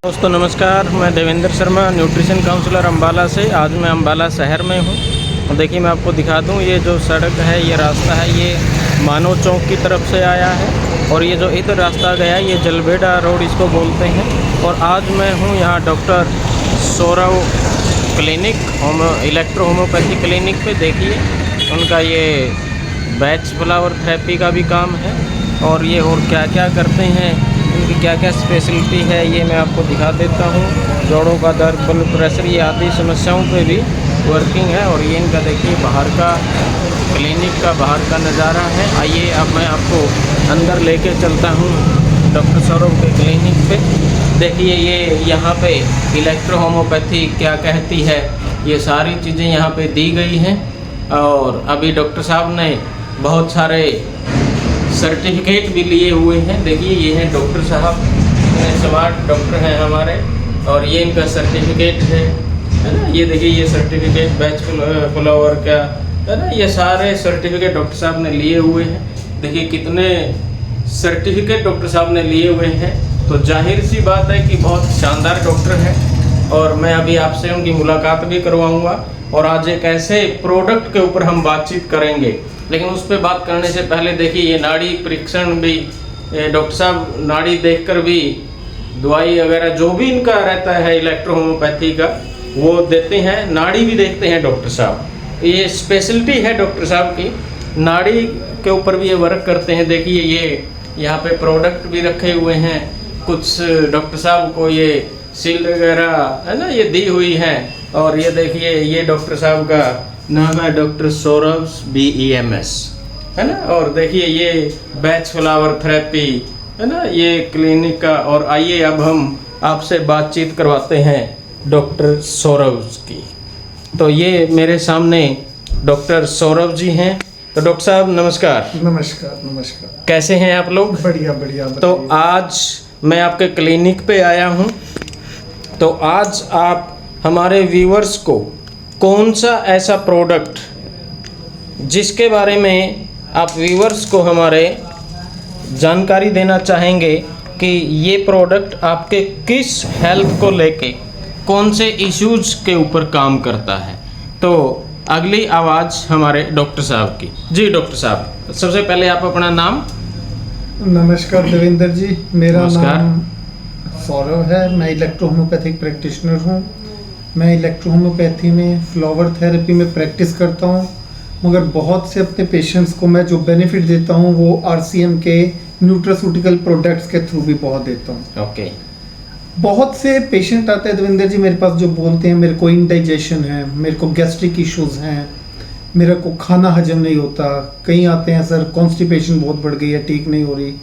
दोस्तों नमस्कार, मैं देवेंद्र शर्मा न्यूट्रिशन काउंसलर अम्बाला से। आज मैं अम्बाला शहर में हूँ। देखिए मैं आपको दिखा दूँ, ये जो सड़क है, ये रास्ता है, ये मानव चौक की तरफ से आया है और ये जो इधर रास्ता गया ये जलबेड़ा रोड इसको बोलते हैं। और आज मैं हूँ यहाँ doctor Saurav clinic electro homeopathy clinic पे। देखिए उनका ये बैच फ्लावर थेरेपी का भी काम है और ये और क्या क्या करते हैं, इनकी क्या क्या स्पेशलिटी है, ये मैं आपको दिखा देता हूँ। जोड़ों का दर्द, ब्लड प्रेशर, ये आदि समस्याओं पे भी वर्किंग है। और ये इनका देखिए बाहर का क्लिनिक का बाहर का नज़ारा है। आइए अब मैं आपको अंदर लेके चलता हूँ डॉक्टर सौरव के क्लिनिक पे। देखिए ये यहाँ पे इलेक्ट्रो होम्योपैथी क्या कहती है, ये सारी चीज़ें यहाँ पे दी गई हैं। और अभी डॉक्टर साहब ने बहुत सारे सर्टिफिकेट भी लिए हुए हैं। देखिए ये हैं डॉक्टर साहब, स्मार्ट डॉक्टर हैं हमारे, और ये इनका सर्टिफिकेट है ना। ये देखिए ये सर्टिफिकेट बैच फ्लावर का है ना, ये सारे सर्टिफिकेट डॉक्टर साहब ने लिए हुए हैं। देखिए कितने सर्टिफिकेट डॉक्टर साहब ने लिए हुए हैं, तो जाहिर सी बात है कि बहुत शानदार डॉक्टर हैं। और मैं अभी आपसे उनकी मुलाकात भी करवाऊँगा और आज एक ऐसे प्रोडक्ट के ऊपर हम बातचीत करेंगे। लेकिन उस पर बात करने से पहले देखिए ये नाड़ी परीक्षण भी डॉक्टर साहब नाड़ी देखकर भी दवाई वगैरह जो भी इनका रहता है इलेक्ट्रो होम्योपैथी का वो देते हैं। नाड़ी भी देखते हैं डॉक्टर साहब, ये स्पेशलिटी है डॉक्टर साहब की। नाड़ी के ऊपर भी ये वर्क करते हैं। देखिए ये यहाँ पे प्रोडक्ट भी रखे हुए हैं, कुछ डॉक्टर साहब को ये सील वगैरह है ना ये दी हुई है। और ये देखिए ये डॉक्टर साहब का नाम है डॉक्टर सौरव BEMS है ना। और देखिए ये बैच फ्लावर थेरेपी है ना ये क्लिनिक का। और आइए अब हम आपसे बातचीत करवाते हैं डॉक्टर सौरव की। तो ये मेरे सामने डॉक्टर सौरव जी हैं। तो डॉक्टर साहब नमस्कार। नमस्कार नमस्कार। कैसे हैं आप लोग? बढ़िया बढ़िया। तो आज मैं आपके क्लिनिक पे आया हूँ, तो आज आप हमारे व्यूअर्स को कौन सा ऐसा प्रोडक्ट जिसके बारे में आप व्यूअर्स को हमारे जानकारी देना चाहेंगे कि ये प्रोडक्ट आपके किस हेल्थ को लेके कौन से इश्यूज के ऊपर काम करता है। तो अगली आवाज़ हमारे डॉक्टर साहब की। जी डॉक्टर साहब, सबसे पहले आप अपना नाम। नमस्कार देवेंद्र जी, मेरा नमस्कार। नाम सौरव है। मैं इलेक्ट्रो होम्योपैथिक प्रैक्टिशनर हूँ। मैं इलेक्ट्रो होम्योपैथी में फ्लावर थेरेपी में प्रैक्टिस करता हूँ, मगर बहुत से अपने पेशेंट्स को मैं जो बेनिफिट देता हूँ वो RCM के न्यूट्रास्यूटिकल प्रोडक्ट्स के थ्रू भी बहुत देता हूँ। ओके। बहुत से पेशेंट आते हैं देवेंद्र जी मेरे पास जो बोलते हैं मेरे को इंडाइजेशन है, मेरे को गैस्ट्रिक इश्यूज हैं, मेरे को खाना हजम नहीं होता। कई आते हैं सर कॉन्स्टिपेशन बहुत बढ़ गई है, ठीक नहीं हो रही।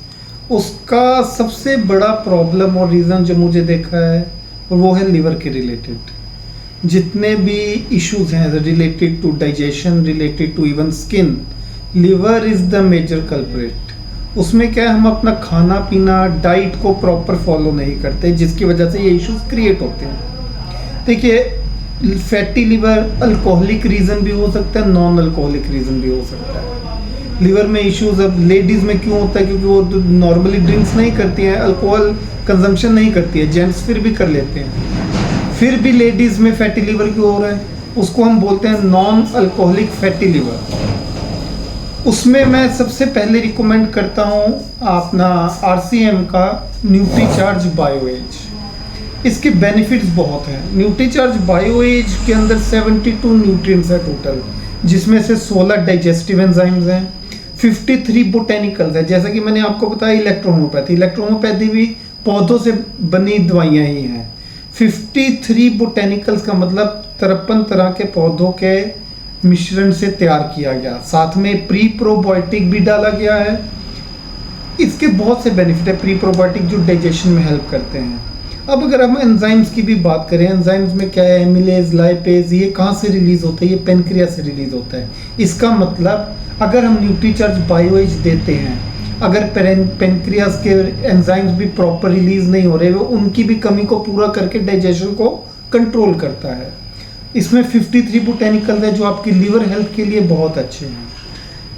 उसका सबसे बड़ा प्रॉब्लम और रीज़न जो मुझे देखा है वो है लीवर के रिलेटेड। जितने भी इश्यूज हैं related to digestion, related to even skin, liver is the major culprit. उसमें क्या है, हम अपना खाना पीना डाइट को प्रॉपर फॉलो नहीं करते, जिसकी वजह से ये इश्यूज क्रिएट होते हैं। देखिए फैटी लीवर अल्कोहलिक रीज़न भी हो सकता है, नॉन अल्कोहलिक रीज़न भी हो सकता है। लीवर में इश्यूज अब लेडीज़ में क्यों होता है, क्योंकि वो नॉर्मली ड्रिंक्स नहीं करती हैं, अल्कोहल कंजम्पशन नहीं करती है। जेंट्स फिर भी कर लेते हैं, फिर भी लेडीज़ में फैटी लीवर क्यों हो रहा है, उसको हम बोलते हैं नॉन अल्कोहलिक फैटी लीवर। उसमें मैं सबसे पहले रिकमेंड करता हूँ अपना RCM का न्यूट्रीचार्ज बायोएज। इसके बेनिफिट्स बहुत हैं। न्यूट्रीचार्ज बायोएज के अंदर 72 न्यूट्रिएंट्स है टोटल, जिसमें से 16 डाइजेस्टिव एंजाइम्स हैं, 53 बोटेनिकल्स है। जैसा कि मैंने आपको बताया इलेक्ट्रो होम्योपैथी भी पौधों से बनी दवाइयाँ ही हैं। 53 बोटेनिकल्स का मतलब 53 तरह के पौधों के मिश्रण से तैयार किया गया। साथ में प्री प्रोबायोटिक भी डाला गया है। इसके बहुत से बेनिफिट है प्री प्रोबायोटिक जो डाइजेशन में हेल्प करते हैं। अब अगर हम एंजाइम्स की भी बात करें, एंजाइम्स में क्या है, एमिलेज, लाइपेज, ये कहाँ से रिलीज होता है, ये पेनक्रियास से रिलीज होता है। इसका मतलब अगर हम न्यूट्रीचार्ज बायोएज देते हैं, अगर पेनक्रियास के एंजाइम्स भी प्रॉपर रिलीज नहीं हो रहे, वो उनकी भी कमी को पूरा करके डाइजेशन को कंट्रोल करता है। इसमें 53 बोटेनिकल है जो आपकी लीवर हेल्थ के लिए बहुत अच्छे हैं।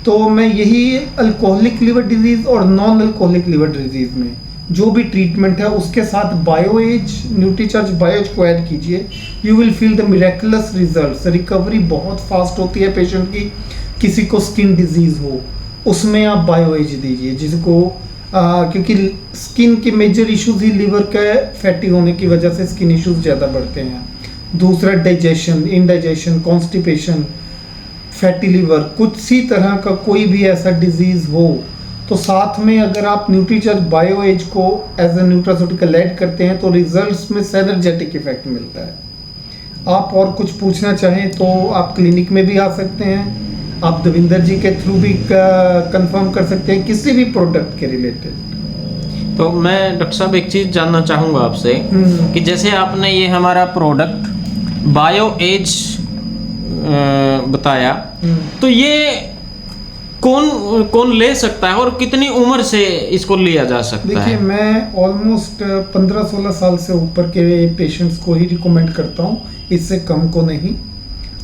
तो मैं यही अल्कोहलिक लिवर डिजीज़ और नॉन अल्कोहलिक लिवर डिजीज़ में जो भी ट्रीटमेंट है उसके साथ बायोएज, न्यूट्रीचार्ज बायोएज को ऐड कीजिए, you will feel the miraculous results. Recovery बहुत फास्ट होती है पेशेंट की। किसी को स्किन डिजीज हो उसमें आप बायोएज दीजिए, जिसको क्योंकि स्किन के मेजर इश्यूज ही लिवर के फैटी होने की वजह से स्किन इश्यूज ज़्यादा बढ़ते हैं। दूसरा digestion, indigestion, constipation, fatty liver, कुछ सी तरह का कोई भी ऐसा डिजीज़ हो तो साथ में अगर आप न्यूट्रीचार्ज बायोएज को एज ए न्यूट्रास्यूटिकल ऐड करते हैं तो रिजल्ट्स में सिनर्जेटिक इफेक्ट मिलता है। आप और कुछ पूछना चाहें तो आप क्लिनिक में भी आ सकते हैं, आप देविंदर जी के थ्रू भी कंफर्म कर सकते हैं किसी भी प्रोडक्ट के रिलेटेड। तो मैं डॉक्टर साहब एक चीज़ जानना चाहूँगा आपसे कि जैसे आपने ये हमारा प्रोडक्ट बायोएज बताया, तो ये कौन कौन ले सकता है और कितनी उम्र से इसको लिया जा सकता देखिए, है? मैं ऑलमोस्ट 15-16 साल से ऊपर के पेशेंट्स को ही रिकमेंड करता हूँ, इससे कम को नहीं।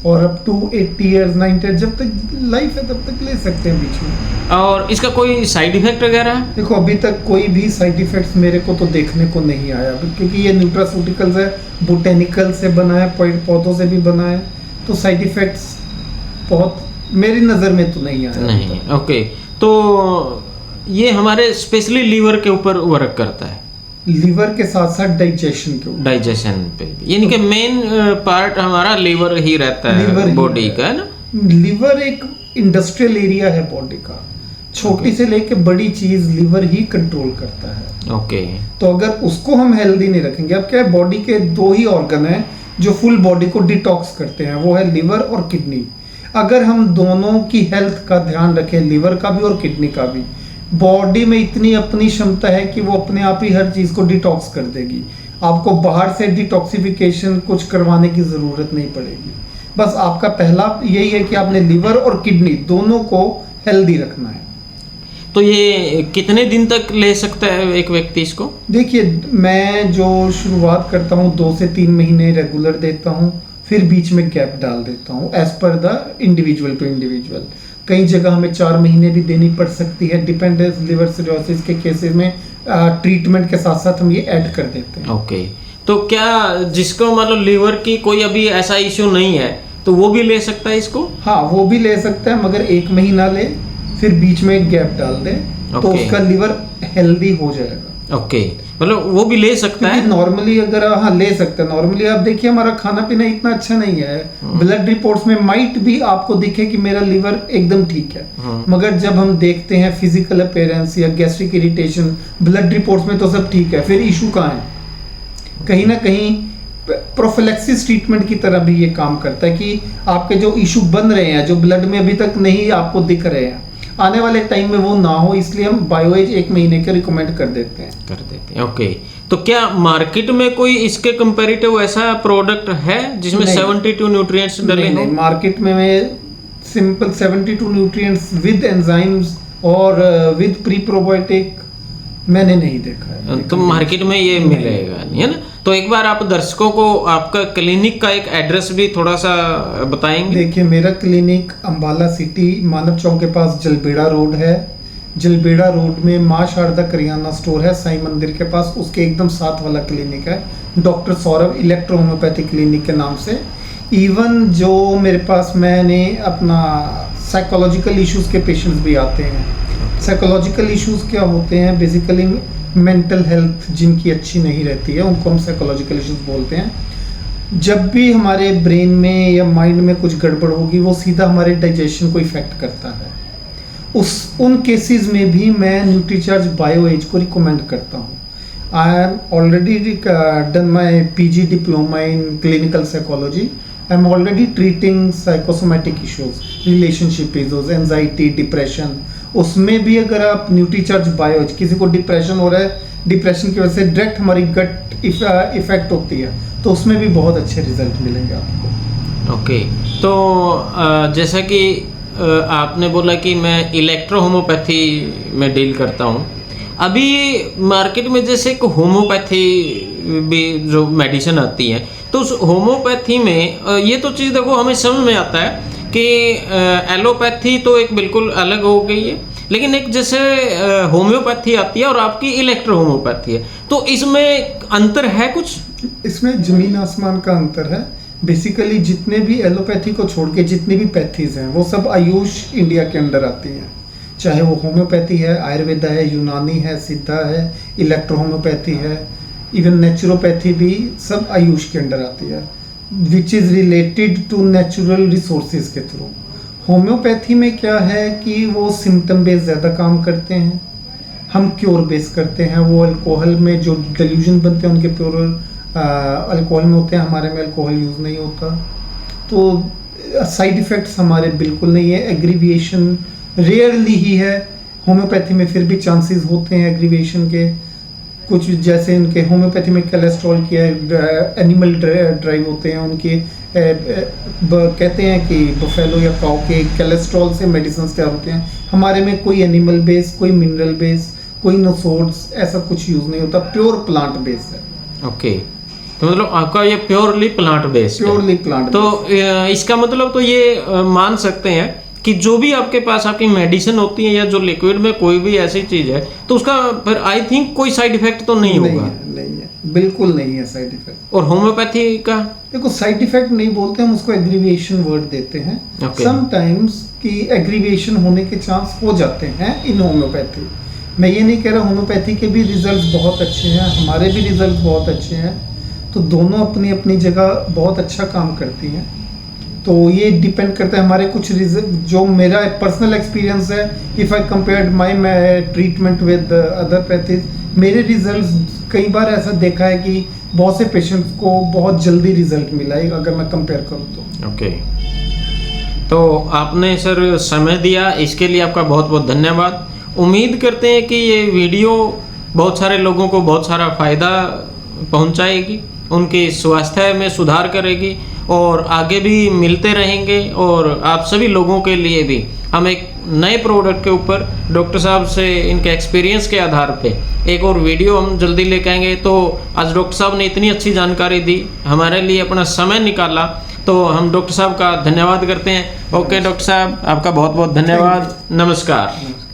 और अप टू 80 इयर्स 90 इयर्स जब तक लाइफ है तब तक ले सकते हैं बीच में। और इसका कोई साइड इफेक्ट वगैरह है? देखो, अभी तक कोई भी साइड इफेक्ट्स मेरे को तो देखने को नहीं आया, क्योंकि ये न्यूट्रास्यूटिकल्स है, बोटेनिकल से बना है, पेड़ पौधों से भी बना है, तो साइड इफेक्ट्स बहुत मेरी नज़र में तो नहीं आया। नहीं, ओके। तो ये हमारे स्पेशली लीवर के ऊपर वर्क करता है? लीवर के साथ साथ डाइजेशन के ऊपर, डाइजेशन पे भी, यानी कि मेन पार्ट हमारा लीवर ही रहता है बॉडी का, है ना? लीवर एक इंडस्ट्रियल एरिया है बॉडी का, छोटी से लेके बड़ी चीज लीवर ही कंट्रोल करता है। ओके। तो अगर उसको हम हेल्दी नहीं रखेंगे, अब क्या है, बॉडी के 2 ही ऑर्गन है जो फुल बॉडी को डिटॉक्स करते हैं, वो है लिवर और किडनी। अगर हम दोनों की हेल्थ का ध्यान रखें, लिवर का भी और किडनी का भी, बॉडी में इतनी अपनी क्षमता है कि वो अपने आप ही हर चीज को डिटॉक्स कर देगी। आपको बाहर से डिटॉक्सिफिकेशन कुछ करवाने की जरूरत नहीं पड़ेगी। बस आपका पहला यही है कि आपने लिवर और किडनी दोनों को हेल्दी रखना है। तो ये कितने दिन तक ले सकता है एक व्यक्ति इसको? देखिए, मैं जो शुरुआत करता हूँ 2 से 3 महीने रेगुलर देता हूँ, फिर बीच में गैप डाल देता हूँ as per the individual to individual. कई जगह हमें 4 महीने भी देनी पड़ सकती है, डिपेंडेंस लिवर सिरोसिस के केसेस में ट्रीटमेंट के साथ साथ हम ये ऐड कर देते हैं। ओके। तो क्या जिसको मान लो लिवर की कोई अभी ऐसा इश्यू नहीं है तो वो भी ले सकता है इसको? हाँ, वो भी ले सकता है, मगर 1 महीना ले, फिर बीच में एक गैप डाल दे, तो Okay. उसका लिवर हेल्दी हो जाएगा। ओके, मतलब वो भी ले सकता है? नॉर्मली अगर हाँ ले सकते हैं। नॉर्मली आप देखिए, हमारा खाना पीना इतना अच्छा नहीं है, ब्लड रिपोर्ट्स में माइट भी आपको दिखे कि मेरा लिवर एकदम ठीक है, मगर जब हम देखते हैं फिजिकल अपीयरेंस या गैस्ट्रिक इरिटेशन, ब्लड रिपोर्ट्स में तो सब ठीक है, फिर इशू कहाँ है? कहीं ना कहीं प्रोफिलैक्सिस ट्रीटमेंट की तरह भी ये काम करता है कि आपके जो इशू बन रहे हैं, जो ब्लड में अभी तक नहीं आपको दिख रहे हैं, आने वाले टाइम में वो ना हो, इसलिए हम बायोएज 1 महीने के रिकमेंड कर देते हैं। ओके। तो क्या मार्केट में कोई इसके कंपैरेटिव ऐसा प्रोडक्ट है जिसमें 72 न्यूट्रिएंट्स डले नहीं, हों? मार्केट में सिंपल 72 न्यूट्रिएंट्स विद एंजाइम्स और विद प्री प्रोबायोटिक मैंने नहीं देखा है। तो मार्केट में ये मिलेगा नहीं, है ना? तो एक बार आप दर्शकों को आपका क्लिनिक का एक एड्रेस भी थोड़ा सा बताएंगे? देखिए, मेरा क्लिनिक अंबाला सिटी मानव चौक के पास जलबेड़ा रोड है। जलबेड़ा रोड में माँ शारदा करियाना स्टोर है साईं मंदिर के पास, उसके एकदम साथ वाला क्लिनिक है, doctor Saurabh electro homeopathy clinic के नाम से। इवन जो मेरे पास, मैंने अपना साइकोलॉजिकल इश्यूज के पेशेंट्स भी आते हैं। साइकोलॉजिकल इश्यूज क्या होते हैं? बेसिकली मेंटल हेल्थ जिनकी अच्छी नहीं रहती है, उनको हम साइकोलॉजिकल इश्यूज बोलते हैं। जब भी हमारे ब्रेन में या माइंड में कुछ गड़बड़ होगी, वो सीधा हमारे डाइजेशन को इफेक्ट करता है। उन केसेस में भी मैं न्यूट्रीचार्ज बायोएज को रिकमेंड करता हूँ। I am already done my PG diploma in clinical psychology. I am already treating psychosomatic issues, relationship issues, anxiety, depression. उसमें भी अगर आप न्यूट्रीचार्ज बायोएज, किसी को डिप्रेशन हो रहा है, डिप्रेशन की वजह से डायरेक्ट हमारी गट इफेक्ट होती है, तो उसमें भी बहुत अच्छे रिजल्ट मिलेंगे आपको। ओके। तो जैसा कि आपने बोला कि मैं इलेक्ट्रो होम्योपैथी में डील करता हूँ, अभी मार्केट में जैसे एक होम्योपैथी भी जो मेडिसिन आती है, तो उस होम्योपैथी में ये तो चीज़ देखो हमें समझ में आता है कि एलोपैथी तो एक बिल्कुल अलग हो गई है, लेकिन एक जैसे होम्योपैथी आती है और आपकी इलेक्ट्रो होम्योपैथी है, तो इसमें अंतर है कुछ? इसमें जमीन आसमान का अंतर है। बेसिकली जितने भी एलोपैथी को छोड़ के जितनी भी पैथीज हैं वो सब आयुष इंडिया के अंडर आती हैं। चाहे वो होम्योपैथी है, आयुर्वेदा है, यूनानी है, सिद्धा है, इलेक्ट्रो होम्योपैथी है, इवन नेचुरोपैथी भी सब आयुष के अंडर आती है, which is related to natural resources के थ्रू। होम्योपैथी में क्या है कि वो सिम्टम बेस ज़्यादा काम करते हैं, हम क्योर बेस करते हैं। वो अल्कोहल में जो डिल्यूजन बनते हैं उनके प्योर अल्कोहल में होते हैं, हमारे में अल्कोहल यूज़ नहीं होता। तो साइड इफ़ेक्ट्स हमारे बिल्कुल नहीं है। एग्रीविएशन रेयरली ही है, होम्योपैथी में फिर भी चांसेस होते हैं एग्रीविएशन के। कुछ जैसे इनके होम्योपैथी में कोलेस्ट्रॉल के एनिमल ड्राइव होते हैं, उनके कहते हैं कि बफेलो या काऊ के कोलेस्ट्रॉल से मेडिसिन तैयार होते हैं। हमारे में कोई एनिमल बेस, कोई मिनरल बेस, कोई नोसोड्स ऐसा कुछ यूज़ नहीं होता, प्योर प्लांट बेस है। ओके, तो मतलब आपका ये प्योरली प्लांट बेस्ड है। Purely plant. तो इसका मतलब तो ये मान सकते हैं कि जो भी आपके पास आपकी मेडिसिन होती है या जो लिक्विड में कोई भी ऐसी चीज है तो उसका फिर आई थिंक कोई साइड इफेक्ट तो नहीं होगा। नहीं है, बिल्कुल नहीं है साइड इफेक्ट। और होम्योपैथी का देखो साइड इफेक्ट नहीं बोलते हम उसको, एग्रीविएशन वर्ड देते हैं। समटाइम्स कि एग्रीविएशन होने के चांस हो जाते हैं इन होम्योपैथी। मैं ये नहीं कह रहा, होम्योपैथी के भी रिजल्ट्स बहुत अच्छे हैं, हमारे भी रिजल्ट बहुत अच्छे हैं। तो दोनों अपनी अपनी जगह बहुत अच्छा काम करती हैं। तो ये डिपेंड करता है हमारे कुछ जो मेरा पर्सनल एक्सपीरियंस है, if I compared my treatment with other pathies, मेरे रिजल्ट्स कई बार ऐसा देखा है कि बहुत से पेशेंट्स को बहुत जल्दी रिजल्ट मिला है अगर मैं कंपेयर करूँ तो। ओके, तो आपने सर समय दिया, इसके लिए आपका बहुत बहुत धन्यवाद। उम्मीद करते हैं कि ये वीडियो बहुत सारे लोगों को बहुत सारा फ़ायदा पहुंचाएगी, उनके स्वास्थ्य में सुधार करेगी और आगे भी मिलते रहेंगे। और आप सभी लोगों के लिए भी हम एक नए प्रोडक्ट के ऊपर डॉक्टर साहब से इनके एक्सपीरियंस के आधार पे एक और वीडियो हम जल्दी लेके आएंगे। तो आज डॉक्टर साहब ने इतनी अच्छी जानकारी दी, हमारे लिए अपना समय निकाला, तो हम डॉक्टर साहब का धन्यवाद करते हैं। ओके डॉक्टर साहब, आपका बहुत बहुत धन्यवाद। नमस्कार।